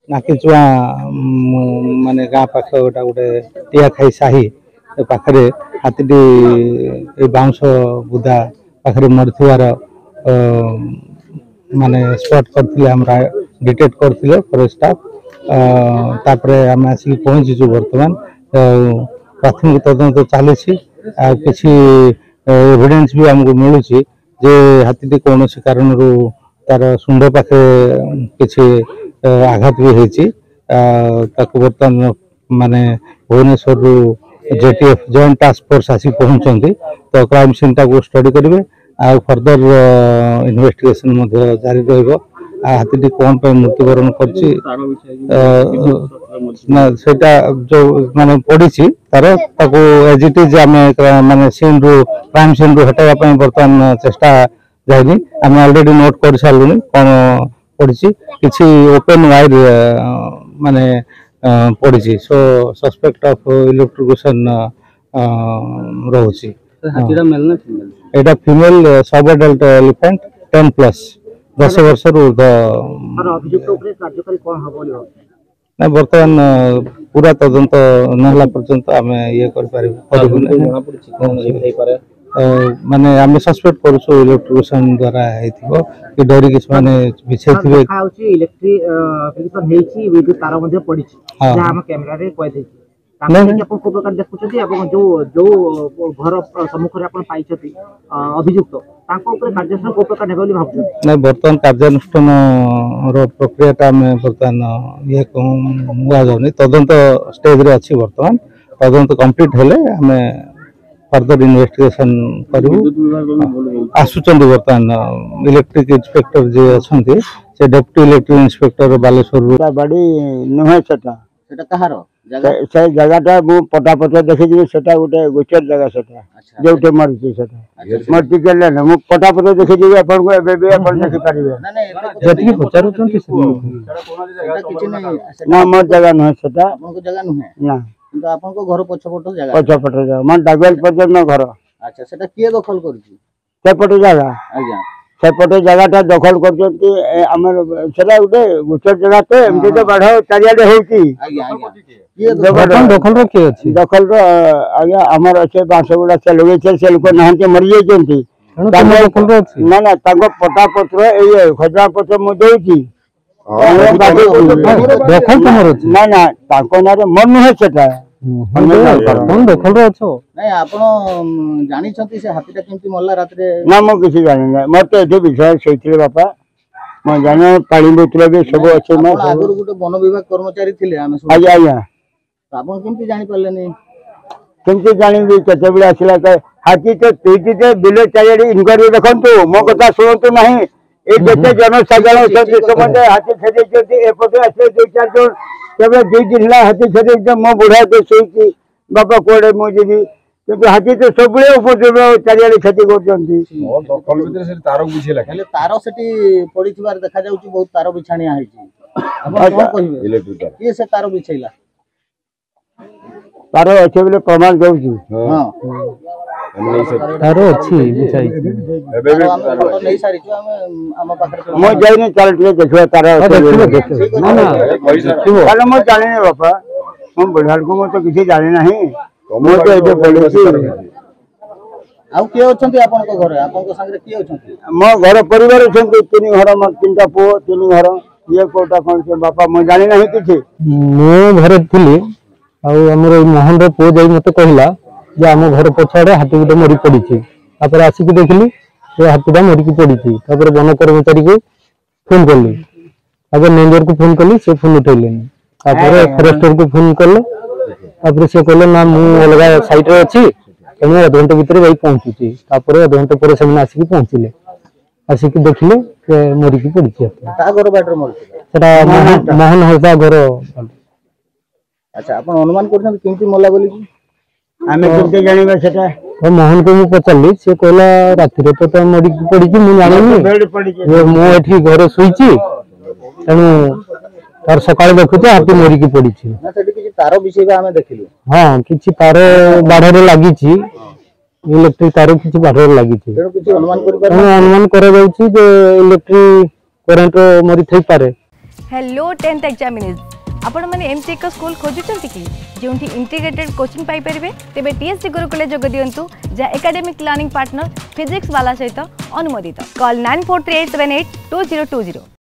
नाकीचुआ माने गाँ पाख गोटा गोटे टिया खाई साही पाखे हाथीटी बाउंश बुदा पाखे मरथार माने स्पॉट करते डिटेक्ट करते फॉरेस्ट स्टाफ तापर आम आसिक पहुँचीचु बर्तमान प्राथमिक तदंत चली किसी एविडेंस भी आमको मिलूँ जे हाथी कौन कारण तार शुंड पाखे किसी आघात भी होती बर्तमान माने भुवनेश्वर जेटीएफ जॉइंट टास्क फोर्स आसिक पहुंचती तो क्राइम सीन टाक स्टडी करेंगे आ फर्दर इन्वेस्टिगेशन जारी रहिबो हाथी कौन पे मृत्युवरण करछि जो माने पड़ी तार ताको एज इट इज आम माने सीन रु क्राइम सीन रु हटाइबा पई बर्तमान चेष्टा जाइनी आम ऑलरेडी नोट कर सारूनी कौन पड़ी किसी ओपन वायर माने पड़ी सो सस्पेक्ट ऑफ इलेक्ट्रिकेशन रोची एटा फीमेल सब एडल्ट एलिफेंट 10+ 10 वर्ष ना बर्तमान पूरा तदंत नाला पर्यंत आम ये माने आम सस्पेक्ट करूँ इलेक्ट्रिशियन द्वारा कि डरी किसी माने बिछे थे बर्तमान कार्यानुष्ठान प्रक्रिया बर्तमान ये जाऊनी तदंत स्टेज रे अच्छी बर्तमान तदंत कंप्लीट हेले आम फर्दर इन्वेस्टिगेशन करूँ आसुचंदी बर्तमान इलेक्ट्रिक इंस्पेक्टर जी अच्छा से डेप्यूटी इलेक्ट्रिक इंस्पेक्टर बालेश्वर बाड़ी नुहे से जगह मु पटापट देखी गोटे गोचर जगह जो मरी मरी के मु पटापट देखी देखी पारे ना मोर जगह नुहे ना घर पछपट जगह मैं डागवेल पर्यटन घर अच्छा सेटा किए दखल करूची सेपटे जगह आज्ञा सेपटे जगह दखल करछंती हमर सेटा उठे गोचर जगह तो एमती तो बाढ़ चारियाडे होउची आज्ञा आज्ञा किए दखल रो के अछि दखल रो आज्ञा हमर अच्छे बांसगुडा से लगे छे से लोक नहांते मरि जायछंती दखल रो अछि ना ना ताको पटा पत्र ए खजा पत्र मु देउची दखल तमर अछि ना ना ताको नारे मन है सेटा कौन दखल रो अछो नहीं आपण जानि छथि से हाथीटा केमती मल्ला रात रे ना मो किसी जानि ना मत एते विषय सहितले बापा म जाने पानी बोतल भी सब अच्छे मैं आगुर गुटे वन विभाग कर्मचारी थिले हम आज्ञा आज्ञा आपण केमती जानि परलेनी केमती जानि भी केते बेला आसिला हाथी तो पीटी बिले चारियाडी इनक्वायरी देखंतु मो कथा सुनतु नहीं ए जते जनसाधारण सते समते हाथी छेदे छेदे एपटे आसे दो चार जन तबे 2 दिन ला हाथी छेदे मो बुढ़ा तो सोईची बापा कोडे मो जीवी क्योंकि हाथी तो सबले ऊपर चारियाडी क्षति करजंती मो दखल भीतर से तार बुझेला खाली तार सेठी पड़ी थिबार देखा जाउची बहुत तार बिछाणिया हैची आपण कोन कहिबे इलेक्ट्रिक के से तार बिछैला तार अच्छे बेले प्रमाण जाउची हां तार अच्छी बिछाई एबे भी फोटो नहीं सारी जो हम पाखर मो जाइने चल के देखो तार ना ना तार मो जाने बापा हम बुढ़ाल को मो तो किसी जाने नहीं मो तो एते बोलছি आउ के अछंती आपन को घर आपन को संगे के अछंती मो घर परिवार छंती तीन घर म तीनटा पो तीन घर ये कोटा कोन से बापा मो जाने नहीं किछि मो घर थिली आ हमर मोहन रे पो जाई मते कहला जे हम घर पछाड़े हाथी गुटे मरी पड़ी छी तापर आसी के देखली से हाथीटा मरी की पड़ी छी तापर वन कर्मचारी को फोन करली अगर मैनेजर को फोन करली से फोन उठैलेनी तापर फॉरेस्टर को फोन करले तापर से कहले ना मु अलगा साइट रे अछि एमे आधा घंटा भीतर भाई पहुंचुची तापर आधा घंटा पर से आसी के पहुंचले आसी के देखले से मरी की पड़ी छी ता घर बैटर मर सेटा मोहन हरदा घर अच्छा अपन अनुमान करछन केमती मल्ला बोली की आमे केमती जानिबा सेटा मोहन को मु पचली से कहला राति रे तो मरी की पड़ी छी मु जानिनी बेड पड़ी छी मु एठी घरे सुईची तनु तार सकाळ देखुते हाथी मरी की पड़ी छी ना सेठी किछि तार विषय हमें देखिलु हां किछि तार बाढ़रे लागि छी इलेक्ट्रिक तार किछि बाढ़रे लागि छी तेरो किछि अनुमान करि पारे अनुमान करा जाउची जे इलेक्ट्रिक करंट मरी थई पारे हेलो 10th एग्जामिनीज आपण मैंने एमती एक स्कूल खोजुंट कि जो इंटीग्रेटेड कोचिंग पाइपर तेरे टीएससी गुरुकुल जोग दिंतु जहाँ एकेडमिक लर्निंग पार्टनर फिजिक्स वाला सहित अनुमोदित कॉल 9438782020।